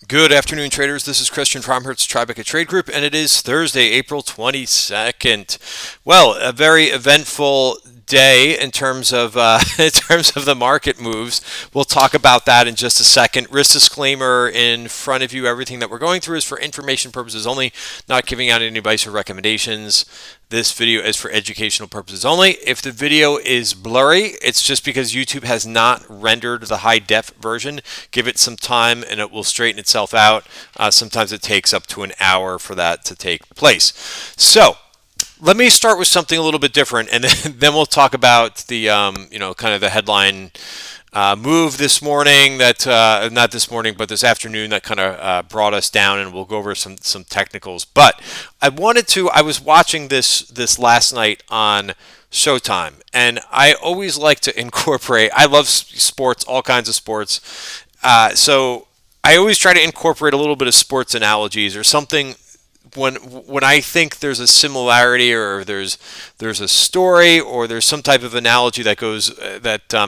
Good afternoon, traders. This is Christian from Hertz Tribeca Trade Group, and it is Thursday, April 22nd. Well, a very eventful day in terms of in terms of the market moves. We'll talk about that in just a second. Risk disclaimer in front of you: everything that we're going through is for information purposes only, not giving out any advice or recommendations. This video is for educational purposes only. If the video is blurry, it's just because YouTube has not rendered the high def version. Give it some time and it will straighten itself out. Sometimes it takes up to an hour for that to take place. So let me start with something a little bit different, and then we'll talk about the kind of the headline move this morning that not this morning but this afternoon that kind of brought us down, and we'll go over some technicals. But I was watching this last night on Showtime, and I always like to incorporate, I love sports, all kinds of sports, so I always try to incorporate a little bit of sports analogies or something when I think there's a similarity, or there's a story, or there's some type of analogy that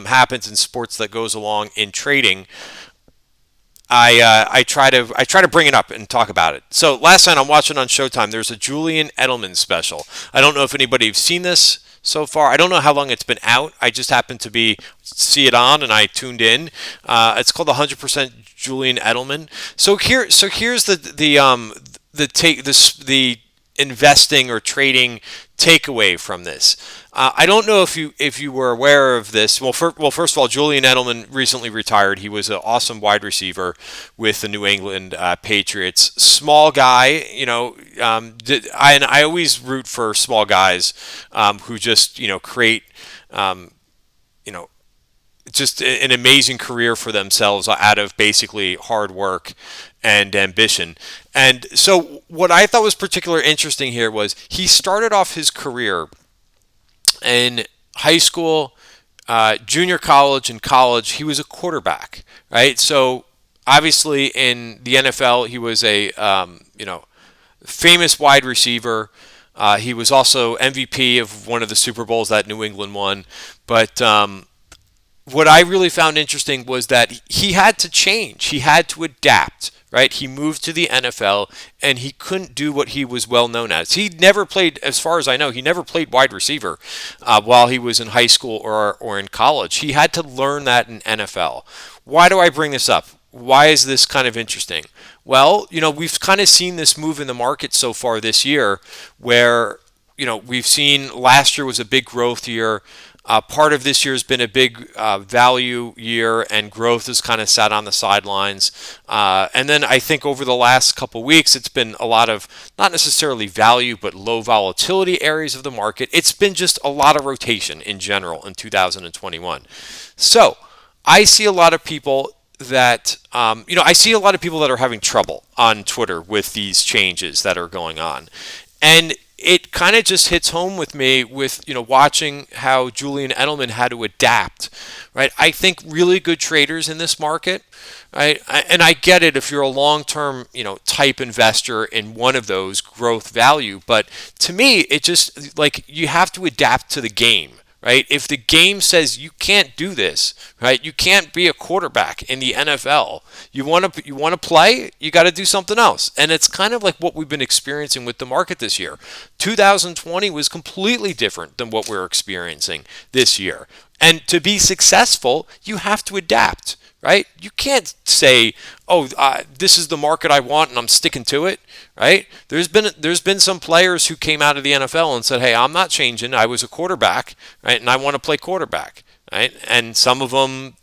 happens in sports that goes along in trading. I try to bring it up and talk about it. So last night I'm watching on Showtime. There's a Julian Edelman special. I don't know if anybody's seen this so far. I don't know how long it's been out. I just happened to see it on, and I tuned in. It's called 100% Julian Edelman. Here's the investing or trading takeaway from this. I don't know if you were aware of this. First of all, Julian Edelman recently retired. He was an awesome wide receiver with the New England Patriots. Small guy, and I always root for small guys who just create just an amazing career for themselves out of basically hard work and ambition. And so what I thought was particularly interesting here was he started off his career in high school, junior college, and college. He was a quarterback, right? So obviously in the NFL, he was a famous wide receiver. He was also MVP of one of the Super Bowls that New England won. But what I really found interesting was that he had to change. He had to adapt, right? He moved to the NFL, and he couldn't do what he was well known as. He never played, as far as I know, he never played wide receiver while he was in high school or in college. He had to learn that in NFL. Why do I bring this up? Why is this kind of interesting? Well, we've kind of seen this move in the market so far this year where, we've seen last year was a big growth year. Part of this year has been a big value year, and growth has kind of sat on the sidelines. And then I think over the last couple weeks, it's been a lot of not necessarily value, but low volatility areas of the market. It's been just a lot of rotation in general in 2021. So I see a lot of people that are having trouble on Twitter with these changes that are going on. And it kind of just hits home with me with, watching how Julian Edelman had to adapt, right? I think really good traders in this market, right? And I get it if you're a long-term, type investor in one of those growth value. But to me, it just like you have to adapt to the game. Right? If the game says you can't do this, right? You can't be a quarterback in the NFL. You want to play, you got to do something else. And it's kind of like what we've been experiencing with the market this year. 2020 was completely different than what we're experiencing this year. And to be successful, you have to adapt. Right? You can't say, "Oh, this is the market I want, and I'm sticking to it." Right? There's been some players who came out of the NFL and said, "Hey, I'm not changing. I was a quarterback, right, and I want to play quarterback." Right? And some of them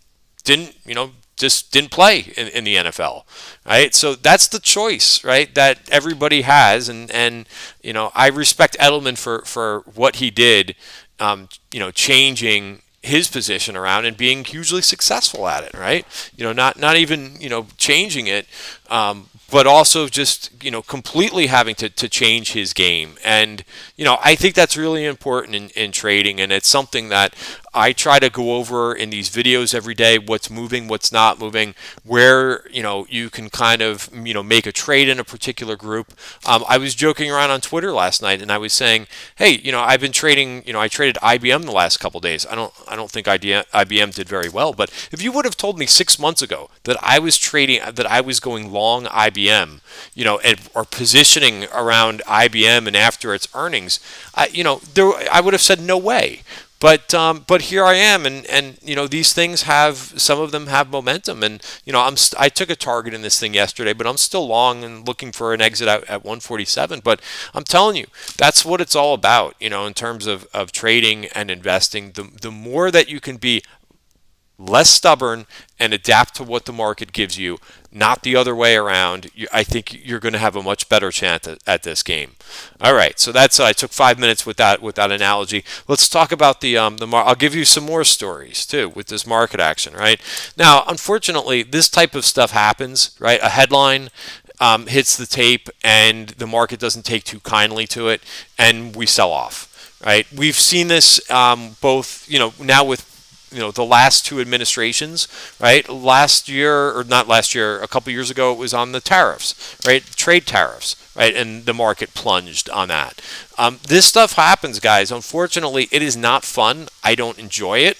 just didn't play in the NFL, right? So that's the choice, right, that everybody has, and I respect Edelman for what he did, changing his position around and being hugely successful at it, right? Not even changing it, but also just completely having to change his game. And I think that's really important in trading, and it's something that I try to go over in these videos every day what's moving, what's not moving, where you can kind of make a trade in a particular group. I was joking around on Twitter last night, and I was saying, hey, I've been trading. I traded IBM the last couple days. I don't think IBM did very well, but if you would have told me 6 months ago that I was trading, that I was going long IBM, or positioning around IBM and after its earnings, I would have said no way. But here I am, and these things some of them have momentum, and I took a target in this thing yesterday, but I'm still long and looking for an exit at 147. But I'm telling you, that's what it's all about, in terms of trading and investing. The more that you can be less stubborn and adapt to what the market gives you, not the other way around, I think you're going to have a much better chance at this game. All right, so I took 5 minutes with that analogy. Let's talk about I'll give you some more stories too with this market action. Right now, unfortunately, this type of stuff happens. Right, a headline hits the tape, and the market doesn't take too kindly to it, and we sell off. Right, we've seen this both now with the last two administrations, right? Last year, or not last year, a couple years ago, it was on the tariffs, right? Trade tariffs, right? And the market plunged on that. This stuff happens, guys. Unfortunately, it is not fun. I don't enjoy it.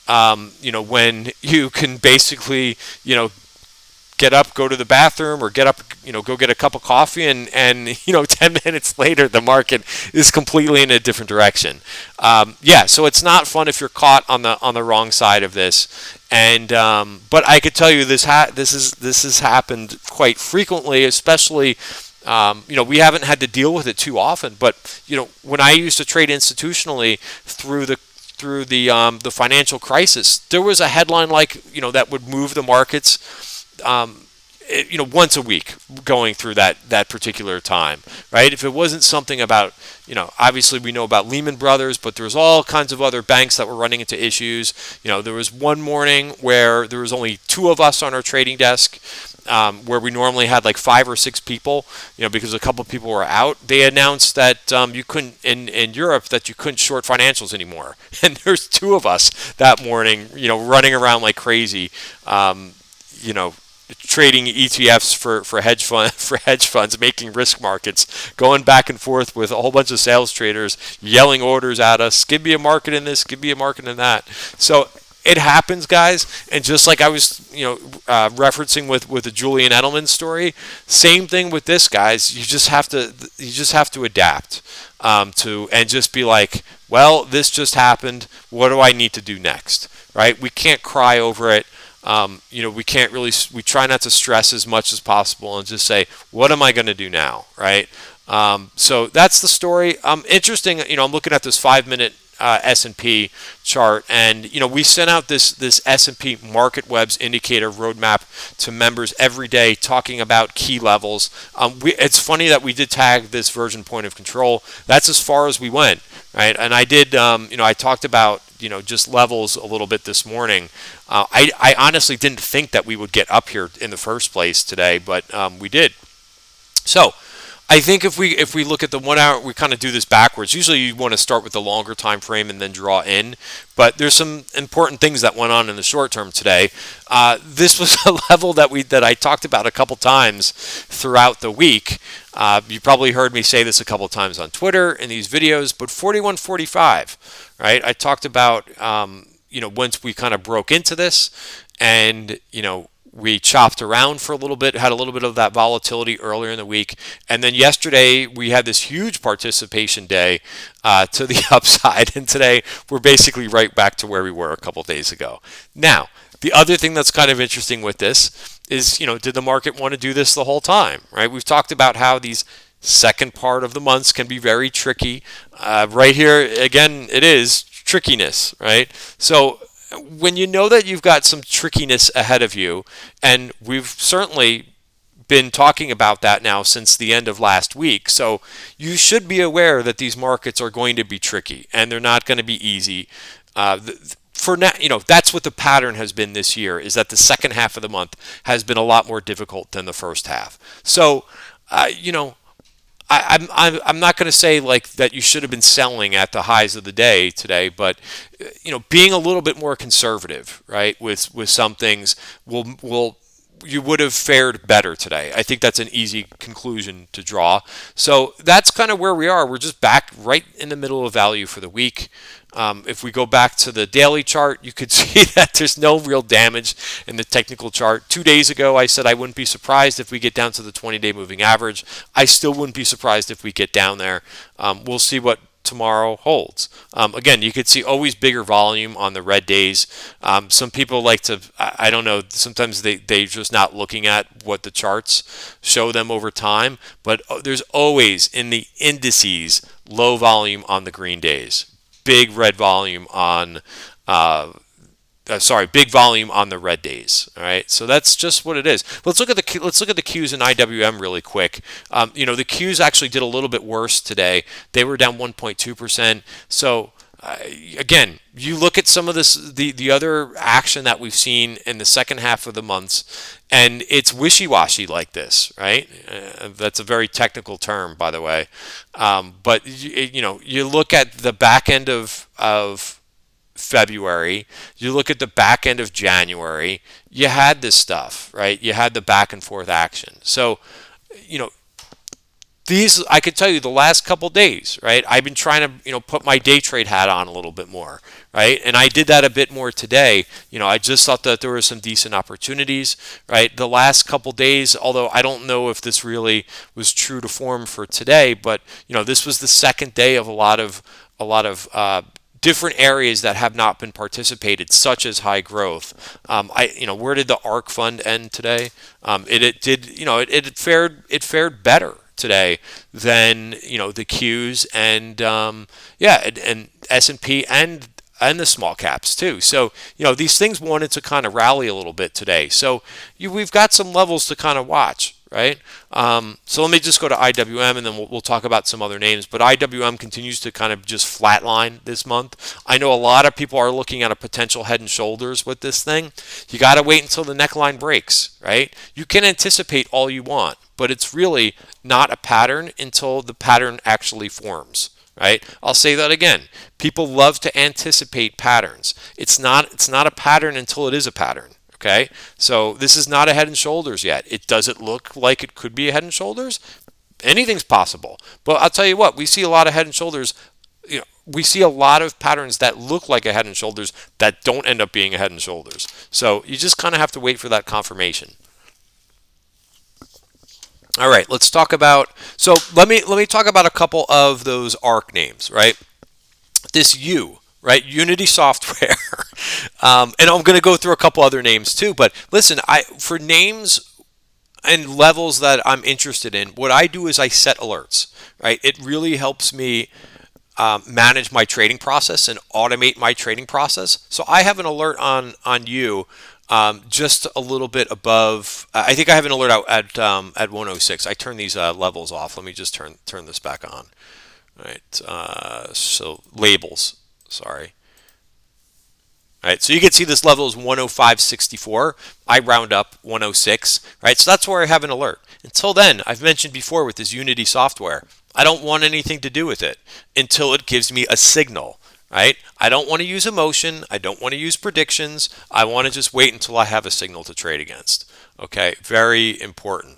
When you can basically, get up, go to the bathroom, or get up, go get a cup of coffee, and 10 minutes later, the market is completely in a different direction. So it's not fun if you're caught on the wrong side of this. And but I could tell you this has happened quite frequently, especially. We haven't had to deal with it too often, but when I used to trade institutionally through the financial crisis, there was a headline that would move the markets. Once a week going through that particular time, right? If it wasn't something about, obviously we know about Lehman Brothers, but there's all kinds of other banks that were running into issues. There was one morning where there was only two of us on our trading desk, where we normally had like 5 or 6 people, because a couple of people were out. They announced that you couldn't, in Europe, that you couldn't short financials anymore. And there's 2 of us that morning, running around like crazy, trading ETFs for hedge funds, making risk markets, going back and forth with a whole bunch of sales traders yelling orders at us. Give me a market in this, give me a market in that. So it happens, guys. And just like I was, referencing with the Julian Edelman story, same thing with this, guys. You just have to adapt and just be like, well, this just happened. What do I need to do next? Right? We can't cry over it. We try not to stress as much as possible and just say, what am I going to do now? Right. So that's the story. Interesting. I'm looking at this 5-minute S&P chart, and we sent out this S&P MarketWebs indicator roadmap to members every day, talking about key levels. It's funny that we did tag this version point of control. That's as far as we went, right? And I did, I talked about just levels a little bit this morning. I honestly didn't think that we would get up here in the first place today, but we did. So I think if we look at the 1 hour, we kind of do this backwards. Usually you want to start with the longer time frame and then draw in, but there's some important things that went on in the short term today. This was a level that I talked about a couple times throughout the week. You probably heard me say this a couple times on Twitter in these videos, but 41.45, right? I talked about once we kind of broke into this, and we chopped around for a little bit, had a little bit of that volatility earlier in the week. And then yesterday, we had this huge participation day to the upside. And today, we're basically right back to where we were a couple days ago. Now, the other thing that's kind of interesting with this is, did the market want to do this the whole time, right? We've talked about how these second part of the months can be very tricky. Right here, again, it is trickiness, right? So when you know that you've got some trickiness ahead of you, and we've certainly been talking about that now since the end of last week, so you should be aware that these markets are going to be tricky and they're not going to be easy. For now, that's what the pattern has been this year, is that the second half of the month has been a lot more difficult than the first half. So, I'm not going to say like that you should have been selling at the highs of the day today, but being a little bit more conservative, right, with some things will you would have fared better today. I think that's an easy conclusion to draw. So that's kind of where we are. We're just back right in the middle of value for the week. If we go back to the daily chart, you could see that there's no real damage in the technical chart. 2 days ago, I said I wouldn't be surprised if we get down to the 20-day moving average. I still wouldn't be surprised if we get down there. We'll see what tomorrow holds. Again, you could see always bigger volume on the red days. Some people like to, I don't know, sometimes they're just not looking at what the charts show them over time, but there's always in the indices low volume on the green days, big red volume on big volume on the red days. All right, so that's just what it is. Let's look at the Qs in IWM really quick. The Qs actually did a little bit worse today. They were down 1.2%. So again, you look at some of the other action that we've seen in the second half of the months, and it's wishy-washy like this, right? That's a very technical term, by the way. But you look at the back end of February, you look at the back end of January, you had this stuff, right? You had the back and forth action. So, these, I could tell you the last couple days, right? I've been trying to, put my day trade hat on a little bit more, right? And I did that a bit more today. I just thought that there were some decent opportunities, right? The last couple days, although I don't know if this really was true to form for today, but this was the second day of a lot of different areas that have not been participated, such as high growth. Where did the ARK fund end today? It fared better today than the Qs and S&P and the small caps too. So these things wanted to kind of rally a little bit today. So we've got some levels to kind of watch. Right? So let me just go to IWM and then we'll talk about some other names. But IWM continues to kind of just flatline this month. I know a lot of people are looking at a potential head and shoulders with this thing. You got to wait until the neckline breaks, right? You can anticipate all you want, but it's really not a pattern until the pattern actually forms. Right? I'll say that again. People love to anticipate patterns. It's not a pattern until it is a pattern. Okay, so this is not a head and shoulders yet. Does it look like it could be a head and shoulders? Anything's possible. But I'll tell you what, we see a lot of head and shoulders. We see a lot of patterns that look like a head and shoulders that don't end up being a head and shoulders. So you just kind of have to wait for that confirmation. All right, let's talk about. So let me talk about a couple of those ARK names. Right, this U. Right, Unity Software, and I'm going to go through a couple other names too. But listen, for names and levels that I'm interested in, what I do is I set alerts. Right, it really helps me manage my trading process and automate my trading process. So I have an alert on you. Just a little bit above. I think I have an alert out at 106. I turn these levels off. Let me just turn this back on. All right, so labels. Sorry. All right, so you can see this level is 105.64. I round up 106, right? So that's where I have an alert. Until then, I've mentioned before with this Unity software, I don't want anything to do with it until it gives me a signal, right? I don't want to use emotion. I don't want to use predictions. I want to just wait until I have a signal to trade against. Okay, very important.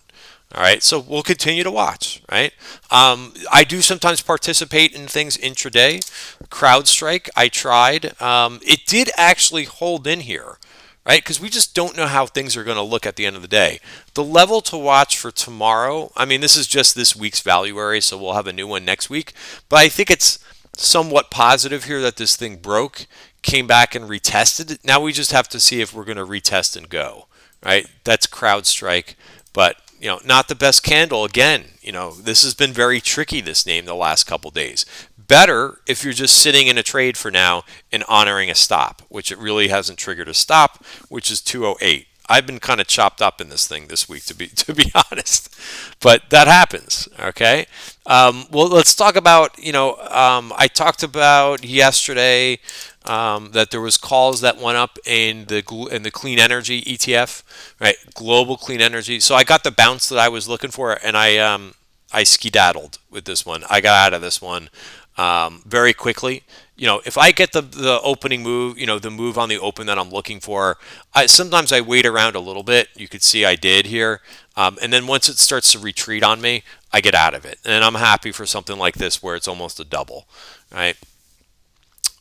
All right, so we'll continue to watch, right? I do sometimes participate in things intraday. CrowdStrike, I tried. It did actually hold in here, right? Because we just don't know how things are going to look at the end of the day. The level to watch for tomorrow, I mean, this is just this week's value area, so we'll have a new one next week. But I think it's somewhat positive here that this thing broke, came back and retested it. Now we just have to see if we're going to retest and go, right? That's CrowdStrike, but not the best candle. Again, this has been very tricky, this name, the last couple days. Better if you're just sitting in a trade for now and honoring a stop, which it really hasn't triggered a stop, which is 208. I've been kind of chopped up in this thing this week, to be honest, but that happens. Okay. Well, let's talk about. I talked about yesterday that there was calls that went up in the clean energy ETF, right? Global clean energy. So I got the bounce that I was looking for, and I I skedaddled with this one. I got out of this one very quickly. If I get the opening move, the move on the open that I'm looking for, sometimes I wait around a little bit. You could see I did here. And then once it starts to retreat on me, I get out of it. And I'm happy for something like this where it's almost a double, right?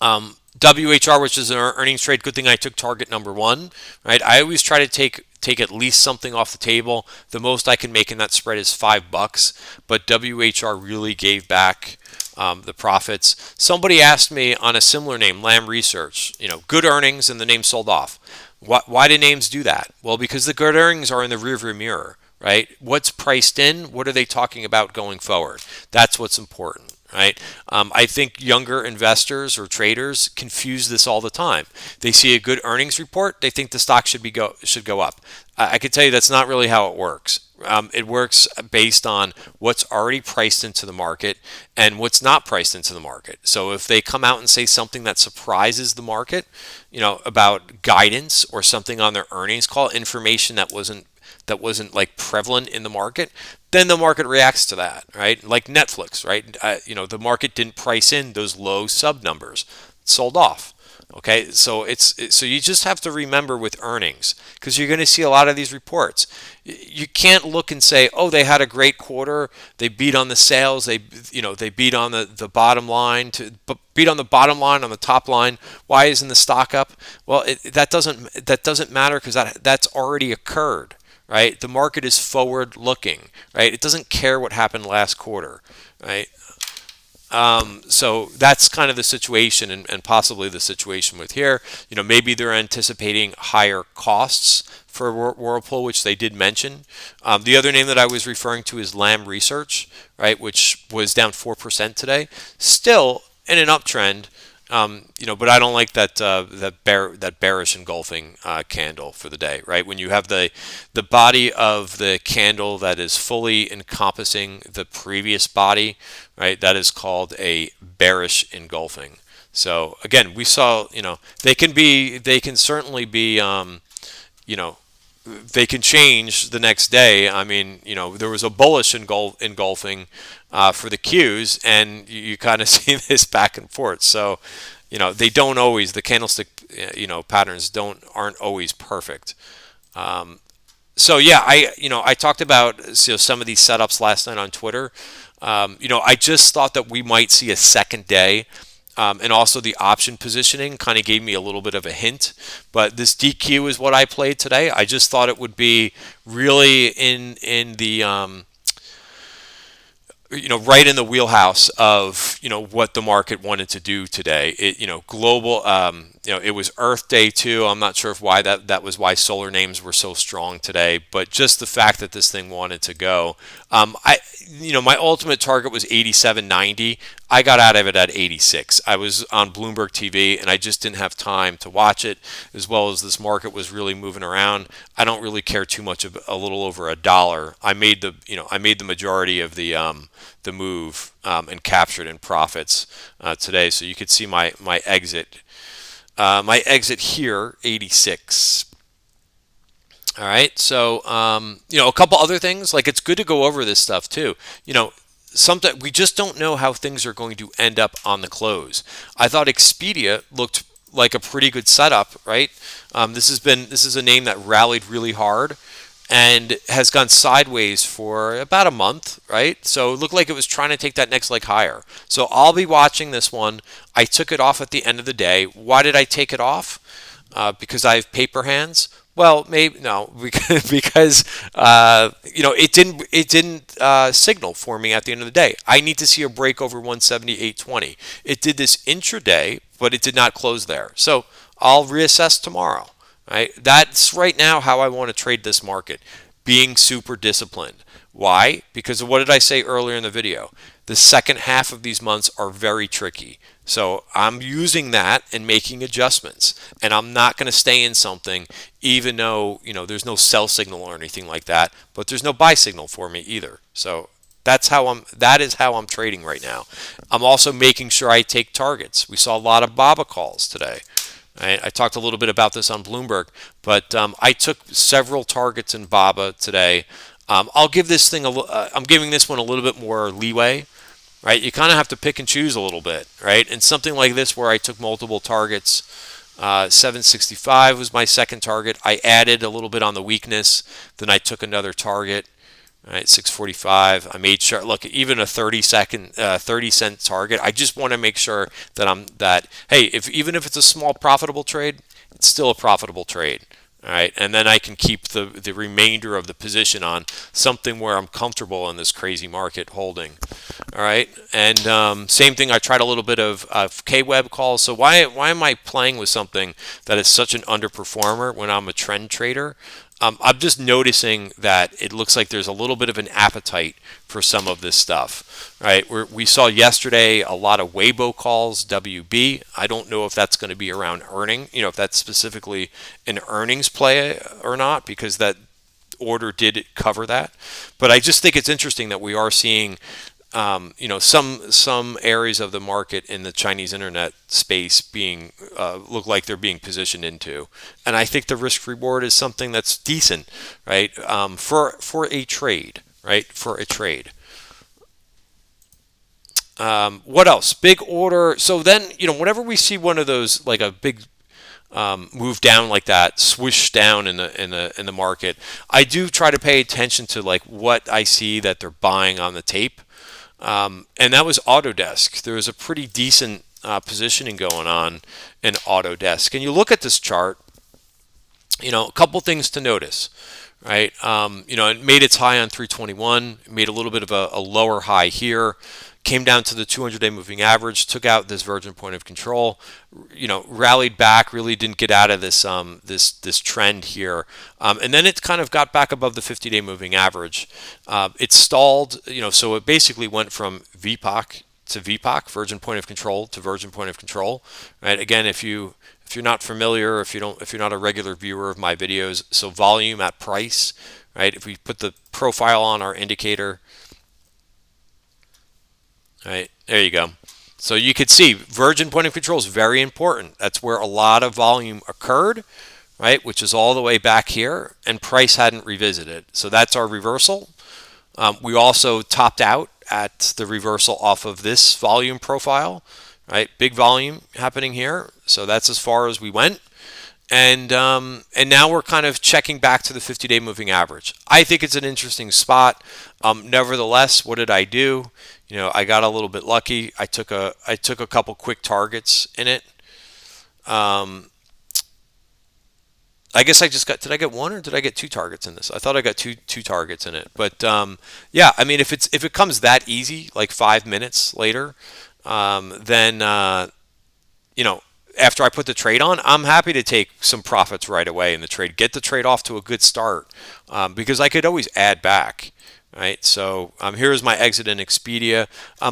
WHR, which is an earnings trade. Good thing I took target number one, right? I always try to take at least something off the table. The most I can make in that spread is $5, but WHR really gave back the profits. Somebody asked me on a similar name, Lam Research, good earnings and the name sold off. Why do names do that? Well, because the good earnings are in the rearview mirror, right? What's priced in? What are they talking about going forward? That's what's important. Right? I think younger investors or traders confuse this all the time. They see a good earnings report, they think the stock should go up. I can tell you that's not really how it works. It works based on what's already priced into the market and what's not priced into the market. So if they come out and say something that surprises the market, about guidance or something on their earnings call, information that wasn't like prevalent in the market, then the market reacts to that, right? Like Netflix, right? The market didn't price in those low sub numbers, it sold off. Okay, so so you just have to remember with earnings, because you're going to see a lot of these reports. You can't look and say, oh, they had a great quarter, they beat on the sales, they beat on the bottom line, beat on the bottom line, on the top line. Why isn't the stock up? Well, that doesn't matter, because that's already occurred. Right? The market is forward looking, right? It doesn't care what happened last quarter, right? So that's kind of the situation, and possibly the situation with here. Maybe they're anticipating higher costs for Whirlpool, which they did mention. The other name that I was referring to is Lam Research, right, which was down 4% today. Still in an uptrend. But I don't like that bearish engulfing candle for the day, right? When you have the body of the candle that is fully encompassing the previous body, right? That is called a bearish engulfing. So again, we saw, they can certainly be, they can change the next day. I mean, there was a bullish engulfing for the Qs, and you kind of see this back and forth. So, they don't always, the candlestick, patterns aren't always perfect. So yeah, I talked about some of these setups last night on Twitter. I just thought that we might see a second day. And also the option positioning kind of gave me a little bit of a hint. But this DQ is what I played today. I just thought it would be really in the right in the wheelhouse of what the market wanted to do today. Global. It was Earth Day too. I'm not sure why that was why solar names were so strong today, but just the fact that this thing wanted to go. My ultimate target was 87.90. I got out of it at 86. I was on Bloomberg TV and I just didn't have time to watch it, as well as this market was really moving around. I don't really care too much of a little over $1. I made the majority of the move and captured in profits today. So you could see my exit. My exit here, 86. All right, so a couple other things, like it's good to go over this stuff too. Sometimes we just don't know how things are going to end up on the close. I thought Expedia looked like a pretty good setup, right? This is a name that rallied really hard and has gone sideways for about a month, right? So it looked like it was trying to take that next leg higher. So I'll be watching this one. I took it off at the end of the day. Why did I take it off? Because I have paper hands. Well, maybe no, because it didn't signal for me at the end of the day. I need to see a break over 178.20. It did this intraday, but it did not close there. So I'll reassess tomorrow. Right? That's right now how I want to trade this market, being super disciplined. Why? Because of what did I say earlier in the video? The second half of these months are very tricky. So I'm using that and making adjustments, and I'm not going to stay in something even though there's no sell signal or anything like that, but there's no buy signal for me either. So that is how I'm trading right now. I'm also making sure I take targets. We saw a lot of BABA calls today. I talked a little bit about this on Bloomberg, but I took several targets in BABA today. I'll give this thing I'm giving this one a little bit more leeway, right? You kind of have to pick and choose a little bit, right? And something like this where I took multiple targets, 765 was my second target. I added a little bit on the weakness, then I took another target. All right, 645. I made sure. Look, even a 30-cent target. I just want to make sure that hey, if even if it's a small profitable trade, it's still a profitable trade. All right, and then I can keep the remainder of the position on something where I'm comfortable in this crazy market holding. All right, and same thing. I tried a little bit of K-Web calls. So why am I playing with something that is such an underperformer when I'm a trend trader? I'm just noticing that it looks like there's a little bit of an appetite for some of this stuff, right? We saw yesterday a lot of Weibo calls, WB. I don't know if that's going to be around earning, if that's specifically an earnings play or not, because that order did cover that. But I just think it's interesting that we are seeing some areas of the market in the Chinese internet space being look like they're being positioned into, and I think the risk reward is something that's decent, right? For a trade, right? For a trade. What else? Big order. So then, whenever we see one of those, like a big move down like that, swoosh down in the market, I do try to pay attention to like what I see that they're buying on the tape. And that was Autodesk. There was a pretty decent positioning going on in Autodesk. And you look at this chart, a couple things to notice, right? It made its high on 321, made a little bit of a lower high here, came down to the 200-day moving average, took out this virgin point of control, rallied back, really didn't get out of this trend here, and then it kind of got back above the 50-day moving average. It stalled, so it basically went from VPOC to VPOC, virgin point of control to virgin point of control, right? Again, if you're not familiar, if you're not a regular viewer of my videos, so volume at price, right? If we put the profile on our indicator. All right, there you go. So you could see virgin point of control is very important. That's where a lot of volume occurred, right? Which is all the way back here, and price hadn't revisited. So that's our reversal. We also topped out at the reversal off of this volume profile, right? Big volume happening here. So that's as far as we went. And now we're kind of checking back to the 50-day moving average. I think it's an interesting spot. Nevertheless, what did I do? I got a little bit lucky. I took a couple quick targets in it. I guess did I get one or did I get two targets in this? I thought I got two targets in it. But yeah, I mean, if it comes that easy, like 5 minutes later, then after I put the trade on, I'm happy to take some profits right away in the trade. Get the trade off to a good start, because I could always add back. Right, so here's my exit in Expedia.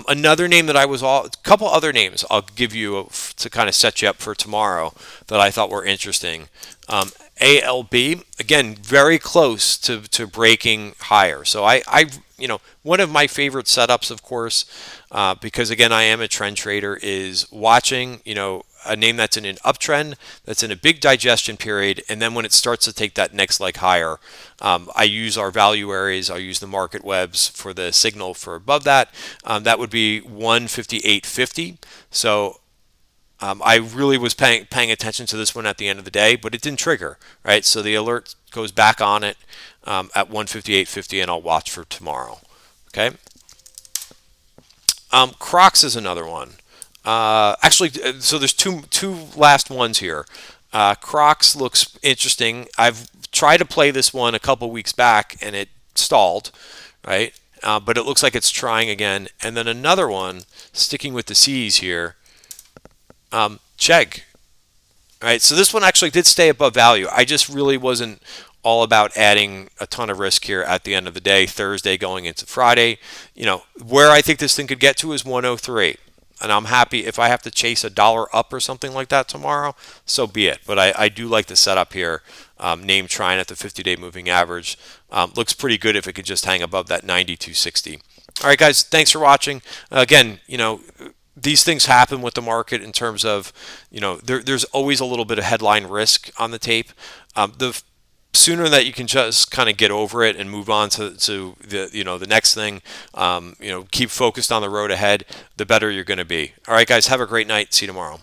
Another name that a couple other names I'll give you to kind of set you up for tomorrow that I thought were interesting. ALB, again, very close to breaking higher. So I one of my favorite setups, of course, because again, I am a trend trader, is watching, a name that's in an uptrend, that's in a big digestion period, and then when it starts to take that next leg higher, I use our value areas. I use the MarketWebs for the signal for above that. That would be 158.50. So I really was paying attention to this one at the end of the day, but it didn't trigger, right? So the alert goes back on it at 158.50, and I'll watch for tomorrow. Okay. Crocs is another one. Actually, so there's two last ones here. Crocs looks interesting. I've tried to play this one a couple weeks back and it stalled, right? But it looks like it's trying again. And then another one, sticking with the C's here, Chegg. All right, so this one actually did stay above value. I just really wasn't all about adding a ton of risk here at the end of the day, Thursday going into Friday. Where I think this thing could get to is 103. And I'm happy if I have to chase $1 up or something like that tomorrow, so be it. But I do like the setup here. Name trying at the 50-day moving average. Looks pretty good if it could just hang above that 92.60. All right, guys, thanks for watching. Again, these things happen with the market in terms of, there's always a little bit of headline risk on the tape. The sooner that you can just kind of get over it and move on to the next thing, keep focused on the road ahead, the better you're going to be. All right, guys, have a great night. See you tomorrow.